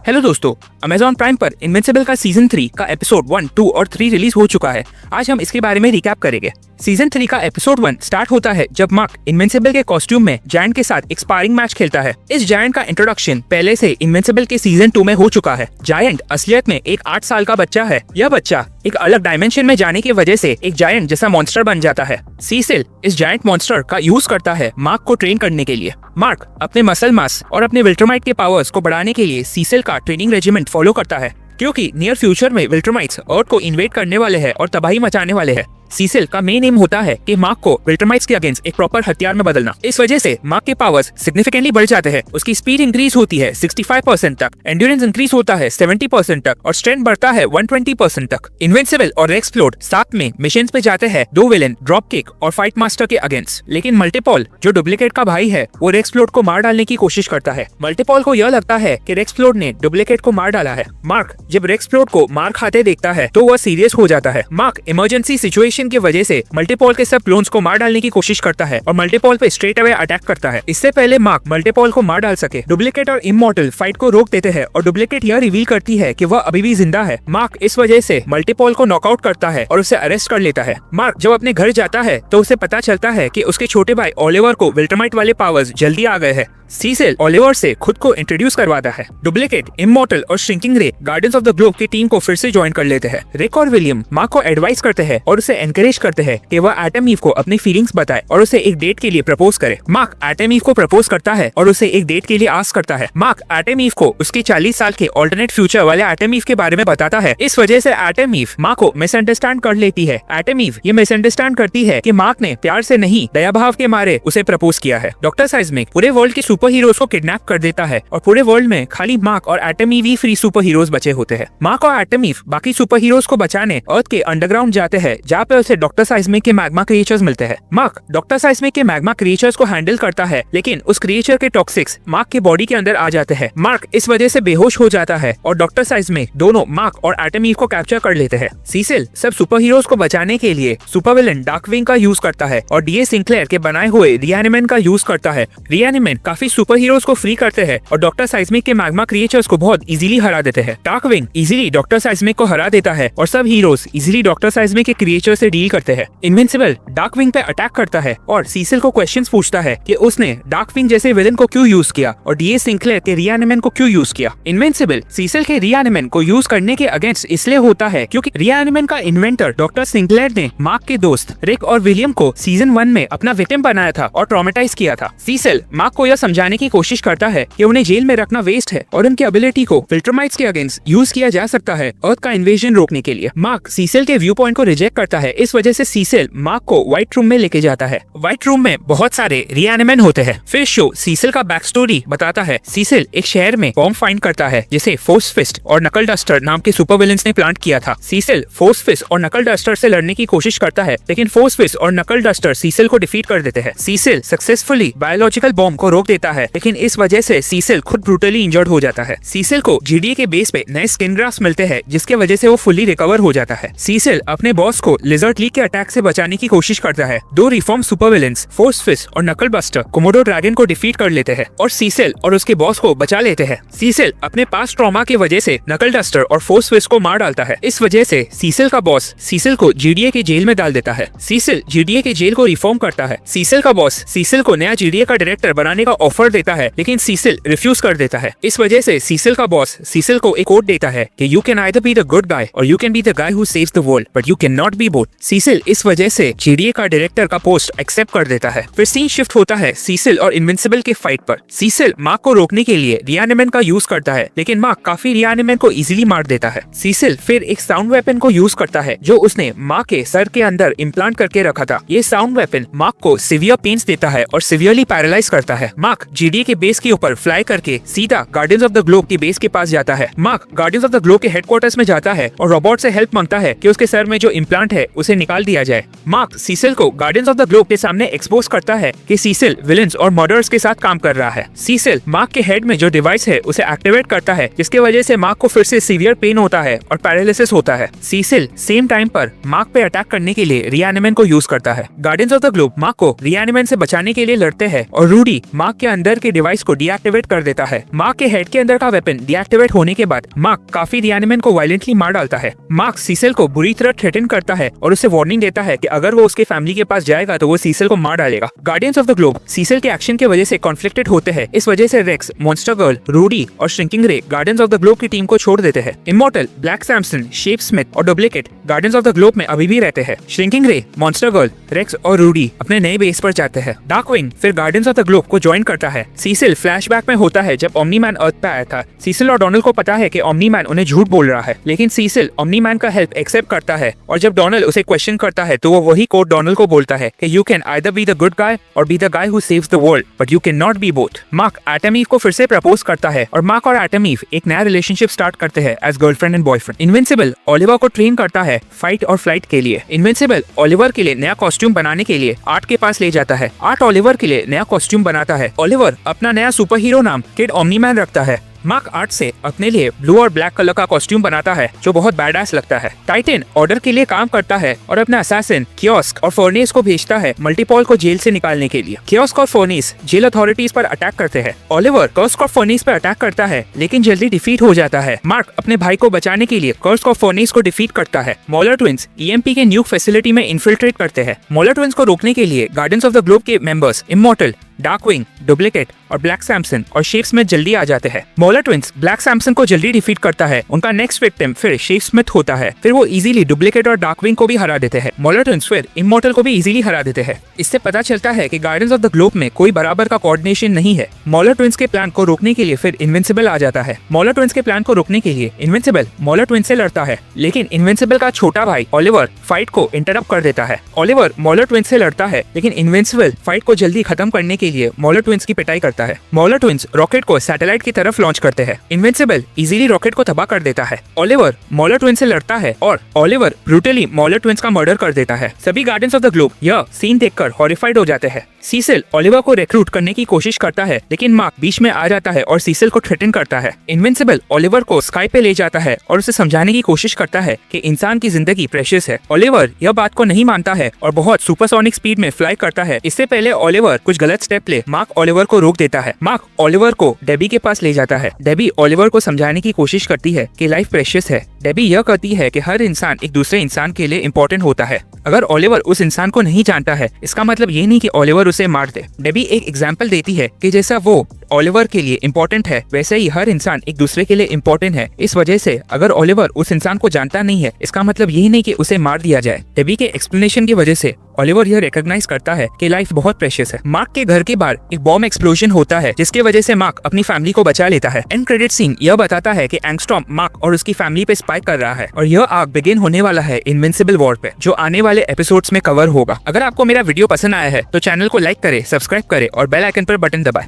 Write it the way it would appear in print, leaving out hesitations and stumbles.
Hello दोस्तों, Amazon prime पर invincible का सीजन 3 का एपिसोड 1, 2 और 3 रिलीज हो चुका है। आज हम इसके बारे में रिकैप करेंगे। सीजन 3 का एपिसोड 1 स्टार्ट होता है जब मार्क इनविंसिबल के कॉस्ट्यूम में जायंट के साथ एक स्पारिंग मैच खेलता है। इस जायंट का इंट्रोडक्शन पहले से इनविंसिबल के सीजन 2 में हो चुका है। जायंट असलियत में एक 8 साल का बच्चा है। यह बच्चा एक अलग डायमेंशन में जाने की वजह से एक जायंट जैसा मॉन्स्टर बन जाता है। सीसिल इस जायंट मॉन्स्टर का यूज करता है मार्क को ट्रेन करने के लिए। मार्क अपने मसल मास और अपने विल्ट्रामाइट के पावर्स को बढ़ाने के लिए सीसिल का ट्रेनिंग रेजिमेंट फॉलो करता है, क्योंकि नियर फ्यूचर में विल्ट्रामाइट्स अर्थ को इन्वेड करने वाले हैं और तबाही मचाने वाले हैं। सीसिल का मेन एम होता है कि मार्क को विल्ट्रामाइट्स के अगेंस्ट एक प्रॉपर हथियार में बदलना। इस वजह से मार्क के पावर्स सिग्निफिकेंटली बढ़ जाते हैं। उसकी स्पीड इंक्रीज होती है 65% तक, एंड्योरेंस इंक्रीज होता है 70% तक और स्ट्रेंथ बढ़ता है 120% तक। इनविंसिबल और रेक्सप्लोड साथ में मिशन पे जाते हैं 2 विलेन, ड्रॉप किक और फाइट मास्टर के अगेंस्ट। लेकिन मल्टीपॉल जो डुप्लीकेट का भाई है वो रेक्सप्लोड को मार डालने की कोशिश करता है। मल्टीपॉल को यह लगता है कि रेक्सप्लोड ने डुप्लीकेट को मार डाला है। मार्क जब रेक्सप्लोड को मार खाते देखता है तो वह सीरियस हो जाता है। मार्क इमरजेंसी सिचुएशन की वजह से मल्टीपॉल के सब क्लोन्स को मार डालने की कोशिश करता है और मल्टीपॉल पे स्ट्रेट अवे अटैक करता है। इससे पहले मार्क मल्टीपॉल को मार डाल सके, डुप्लीकेट और इमॉर्टल फाइट को रोक देते हैं और डुप्लीकेट यह रिवील करती है कि वह अभी भी जिंदा है। मार्क इस वजह से मल्टीपॉल को नॉकआउट करता है और उसे अरेस्ट कर लेता है। मार्क जब अपने घर जाता है तो उसे पता चलता है कि उसके छोटे भाई ओलिवर को विल्ट्रामाइट वाले पावर्स जल्दी आ गए हैं। सीसिल ओलिवर से खुद को इंट्रोड्यूस करवाता है। डुप्लीकेट, इमॉर्टल और shrinking ray Guardians of the Globe की टीम को फिर से ज्वाइन कर लेते हैं। रिक और विलियम मार्क को एडवाइस करते हैं और उसे एनकरेज करते हैं कि वह एटम ईव को अपनी फीलिंग्स बताए और उसे एक डेट के लिए प्रपोज करे। मार्क एटम ईव को प्रपोज करता है और उसे एक डेट के लिए आस्क करता है। मार्क एटम ईव को उसके 40 साल के ऑल्टरनेट फ्यूचर वाले एटम ईव के बारे में बताता है। इस वजह से एटम ईव मार्क को मिसअंडरस्टैंड कर लेती है। एटम ईव ये मिसअंडरस्टैंड करती है कि मार्क ने प्यार से नहीं, दया भाव के मारे उसे प्रपोज किया है। डॉक्टर साइज़मिक पूरे वर्ल्ड के सुपर हीरोज को किडनैप कर देता है और पूरे वर्ल्ड में खाली मार्क और एटम ईव ही फ्री सुपर हीरोज बचे होते हैं। मार्क और एटम ईव बाकी सुपर हीरोज को बचाने अर्थ के अंडरग्राउंड जाते हैं, जहाँ पे उसे डॉक्टर साइज़मिक के मैग्मा क्रिएचर्स मिलते हैं। मार्क डॉक्टर साइज़मिक के मैग्मा क्रिएचर्स को हैंडल करता है, लेकिन उस क्रिएचर के टॉक्सिक्स मार्क के बॉडी के अंदर आ जाते हैं। मार्क इस वजह से बेहोश हो जाता है और डॉक्टर साइज़मिक दोनों मार्क और एटम ईव को कैप्चर कर लेते हैं। सीसिल सब सुपर हीरोज को बचाने के लिए सुपर विलेन डार्कविंग का यूज करता है और डीए सिंक्लेयर के बनाए हुए रिएनिमेंट का यूज करता है। रिएनिमेंट काफी सुपर हीरोज को फ्री करते हैं और डॉक्टर साइज़मिक के मैग्मा क्रिएचर्स को बहुत इजीली हरा देते हैं। डार्कविंग इजीली डॉक्टर साइज़मिक को हरा देता है और सब हीरोज इजीली डॉक्टर साइज़मिक के क्रिएचर से डील करते हैं। इनविंसिबल डार्कविंग पे अटैक करता है और सीसिल को क्वेश्चंस पूछता है कि उसने डार्कविंग जैसे विलेन को क्यों यूज किया और डीए सिंक्लेयर के रिएनिमेंट को क्यों यूज किया। इनविंसिबल सीसिल के रिएनिमेंट को यूज करने के अगेंस्ट इसलिए होता है क्योंकि रिएनिमेंट का इन्वेंटर डॉक्टर सिंक्लेयर ने मार्क के दोस्त रिक और विलियम को सीजन 1 में अपना विक्टिम बनाया था और ट्रॉमेटाइज किया था। सीसिल मार्क को यह समझाने की कोशिश करता है कि उन्हें जेल में रखना वेस्ट है और उनकी एबिलिटी को विल्ट्रामाइट्स के अगेंस्ट यूज किया जा सकता है अर्थ का इन्वेजन रोकने के लिए। मार्क सीसिल के व्यू पॉइंट को रिजेक्ट करता है। इस वजह से सीसिल मार्क को व्हाइट रूम में लेके जाता है। व्हाइट रूम में बहुत सारे रिएनिमेंट होते हैं। फिर शो सीसिल का बैक स्टोरी बताता है। सीसिल एक शहर में बॉम्ब फाइंड करता है जिसे फोर्स फिस्ट और नकल डस्टर नाम के सुपर विलेंस ने प्लांट किया था। सीसिल फोर्स फिस्ट और नकल डस्टर से लड़ने की कोशिश करता है, लेकिन फोर्स फिस्ट और नकल डस्टर सीसिल को डिफीट कर देते हैं। सीसिल सक्सेसफुली बायोलॉजिकल बॉम्ब को रोक देता है, लेकिन इस वजह से सीसिल खुद ब्रूटली इंजर्ड हो जाता है। सीसिल को जीडीए के बेस पे नए स्किन ग्राफ्स मिलते हैं, जिसके वजह से वो फुल्ली रिकवर हो जाता है। सीसिल अपने बॉस को लिजर्ड लीग के अटैक से बचाने की कोशिश करता है। 2 reform super villains force fist और नकल बस्टर कोमोडो ड्रैगन को डिफीट कर लेते हैं और सीसिल और उसके बॉस को बचा लेते हैं। सीसिल अपने पास ट्रॉमा की वजह से नकल डस्टर और फोर्स फिस्ट को मार डालता है। इस वजह से सीसिल का बॉस सीसिल को जीडीए के जेल में डाल देता है। सीसिल जीडीए के जेल को रिफॉर्म करता है। सीसिल का बॉस सीसिल को नया जीडीए का डायरेक्टर बनाने का ऑफर देता है, लेकिन सीसिल रिफ्यूज कर देता है। इस वजह से सीसिल का बॉस सीसिल को एक कोड देता है कि you can either be the good guy और you can be the guy who saves the world, but you can not be both. Cecil इस वजह से जीडीए का डायरेक्टर का पोस्ट एक्सेप्ट कर देता है। फिर सीन शिफ्ट होता है सीसिल और इनविंसिबल के फाइट पर। सीसिल मार्क को रोकने के लिए रिएनिमेंट का यूज करता है, लेकिन मार्क काफी रिएनिमेंट को इजीली मार देता है। सीसिल फिर एक साउंड वेपन को यूज करता है जो उसने मार्क के सर के अंदर इम्प्लांट करके रखा था। ये साउंड वेपन मार्क को सिवियर पेन्स देता है और सिवियरली पैरालाइज करता है। मार्क जीडीए के बेस के ऊपर फ्लाई करके सीधा गार्डियंस ऑफ द ग्लोब की बेस के पास जाता है। Mark guardians of the globe के हेडक्वार्टर्स में जाता है और रोबोट से हेल्प मांगता है कि उसके सर में जो इम्प्लांट है उसे निकाल दिया जाए। मार्क सीसिल को गार्डियंस ऑफ द ग्लोब के सामने एक्सपोज करता है कि सीसिल विलेंस और मर्डरर्स के साथ काम कर रहा है। सीसिल मार्क के हेड में जो डिवाइस है उसे एक्टिवेट करता है, जिसकी वजह से मार्क को फिर से सीवियर पेन होता है और पैरालिसिस होता है। सीसिल सेम टाइम पर मार्क पे अटैक करने के लिए रिएनिमेंट को यूज करता है। Guardians of the globe mark को रिएनिमेंट से बचाने के लिए लड़ते हैं और रूडी मार्क के अंदर के डिवाइस को डीएक्टिवेट कर देता है। मार्क के हेड के अंदर का वेपन डीएक्टिवेट होने के बाद मार्क काफी रिएनिमेंट को वायलेंटली मार डालता है। मार्क सीसिल को बुरी तरह थ्रेटन करता है और उसे वार्निंग देता है कि अगर वो उसके फैमिली के पास जाएगा तो वो सीसिल को मार डालेगा। Guardians of the globe Cecil के एक्शन की वजह से कॉन्फ्लिक्टेड होते हैं। इस वजह से रेक्स, मॉन्स्टर गर्ल, रूडी और shrinking ray Guardians of the Globe की टीम को छोड़ देते हैं। Immortal, Black Samson, Shapesmith और Duplikate Guardians of the Globe में अभी भी रहते हैं। श्रिंकिंग रे, मॉन्स्टर गर्ल, रेक्स और रूडी अपने नए बेस पर जाते हैं। डार्कविंग फिर गार्डियंस ऑफ द ग्लोब को ज्वाइन करता है। सीसिल फ्लैशबैक में होता है जब ओमनी मैन अर्थ पे आया था। सीसिल और डोनाल्ड को पता है कि ओमनी मैन उन्हें झूठ बोल रहा है, लेकिन सीसिल ओमनी मैन का हेल्प एक्सेप्ट करता है और जब डोनाल्ड उसे क्वेश्चन करता है तो वो वही कोड डोनाल्ड को बोलता है कि you can either be the good guy और be the guy who saves the world, but you can not be both. Mark Atom Eve को फिर से प्रपोज करता है और मार्क और एटम ईव एक नया रिलेशनशिप स्टार्ट करते हैं as girlfriend and boyfriend. Invincible Oliver को ट्रेन करता है फाइट और फ्लाइट के लिए। इनविंसिबल ओलिवर के लिए नया कॉस्ट्यूम बनाने के लिए आर्ट के पास ले जाता है। आर्ट ओलिवर के लिए नया कॉस्ट्यूम बनाता है। ओलिवर अपना नया सुपर हीरो नाम किड ओमनी मैन रखता है। मार्क आर्ट से अपने लिए ब्लू और ब्लैक कलर का कॉस्ट्यूम बनाता है जो बहुत बैडएस लगता है। टाइटन ऑर्डर के लिए काम करता है और अपना असैसिन कियोस्क और फोर्नेस को भेजता है मल्टीपॉल को जेल से निकालने के लिए। कियोस्क और फोर्नेस जेल अथॉरिटीज पर अटैक करते हैं। ओलिवर कर्स्क और फोर्नेस पर अटैक करता है लेकिन जल्दी डिफीट हो जाता है। मार्क अपने भाई को बचाने के लिए कर्स्क और फोर्नेस को डिफीट करता है। मॉलर ट्विंस ईएमपी के न्यूक फैसिलिटी में इन्फिल्ट्रेट करते हैं। मॉलर ट्विंस को रोकने के लिए गार्डियंस ऑफ द ग्लोब के मेंबर्स इमॉर्टल, डार्कविंग, डुप्लीकेट और ब्लैक सैमसन और शेप स्मिथ जल्दी आ जाते हैं। मॉलर ट्विंस ब्लैक सैमसन को जल्दी डिफीट करता है। उनका नेक्स्ट विक्टिम फिर शेप स्मिथ होता है। फिर वो इजीली डुप्लीकेट और डार्कविंग को भी हरा देते हैं। मॉलर ट्विंस फिर इमॉर्टल को भी इजीली हरा देते हैं। इससे पता चलता है कि गार्डियंस ऑफ द ग्लोब में कोई बराबर का कोऑर्डिनेशन नहीं है। मॉलर ट्विंस के प्लान को रोकने के लिए फिर इनविंसिबल आ जाता है। मॉलर ट्विंस के प्लान को रोकने के लिए इनविंसिबल मॉलर ट्विंस से लड़ता है, लेकिन इनविंसिबल का छोटा भाई ओलिवर फाइट को इंटरप्ट कर देता है। ओलिवर मॉलर ट्विंस से लड़ता है, लेकिन इनविंसिबल फाइट को जल्दी खत्म करने के लिए मॉलर ट्विंस की पिटाई करता है। मॉलर ट्विंस रॉकेट को सैटेलाइट की तरफ लॉन्च करते हैं। इनविंसिबल इजीली रॉकेट को तबाह कर देता है। ओलिवर मॉलर ट्विंस से लड़ता है और ओलिवर ब्रूटली मॉलर ट्विंस का मर्डर कर देता है। सभी गार्डियंस ऑफ द ग्लोब यह सीन देखकर हॉरिफाइड हो जाते हैं। सीसिल ओलिवर को रिक्रूट करने की कोशिश करता है, लेकिन मार्क बीच में आ जाता है और सीसिल को थ्रेटन करता है। इनविंसिबल ओलिवर को स्काई पे ले जाता है और उसे समझाने की कोशिश करता है कि इंसान की जिंदगी प्रेशियस है। ओलिवर यह बात को नहीं मानता है और बहुत सुपरसोनिक स्पीड में फ्लाई करता है। इससे पहले ओलिवर कुछ गलत स्टेप ले मार्क ओलिवर को रोक देता है। मार्क ओलिवर को डेबी के पास ले जाता है। डेबी ओलिवर को समझाने की कोशिश करती है कि लाइफ प्रेशियस है। डेबी यह कहती है कि हर इंसान एक दूसरे इंसान के लिए इम्पोर्टेंट होता है। अगर ओलिवर उस इंसान को नहीं जानता है, इसका मतलब ये नहीं कि ओलिवर उसे मार दे। डेबी एक एग्जाम्पल देती है कि जैसा वो ओलिवर के लिए इम्पोर्टेंट है, वैसे ही हर इंसान एक दूसरे के लिए इम्पोर्टेंट है। इस वजह से अगर ओलिवर उस इंसान को जानता नहीं है, इसका मतलब यही नहीं कि उसे मार दिया जाए। डेबी के एक्सप्लेनेशन की वजह से ओलिवर यह रिकॉग्नाइज करता है कि लाइफ बहुत प्रेशियस है। मार्क के घर के बाहर एक बॉम्ब एक्सप्लोजन होता है, जिसकी वजह से मार्क अपनी फैमिली को बचा लेता है। एंड क्रेडिट सीन यह बताता है कि एंगस्ट्रॉम मार्क और उसकी फैमिली पे स्पाई कर रहा है और यह आर्क बिगिन होने वाला है इनविंसिबल वॉर पे, जो आने वाले एपिसोड्स में कवर होगा। अगर आपको मेरा वीडियो पसंद आया है तो चैनल को लाइक करे, सब्सक्राइब करे और बेल आइकन पर बटन दबाए।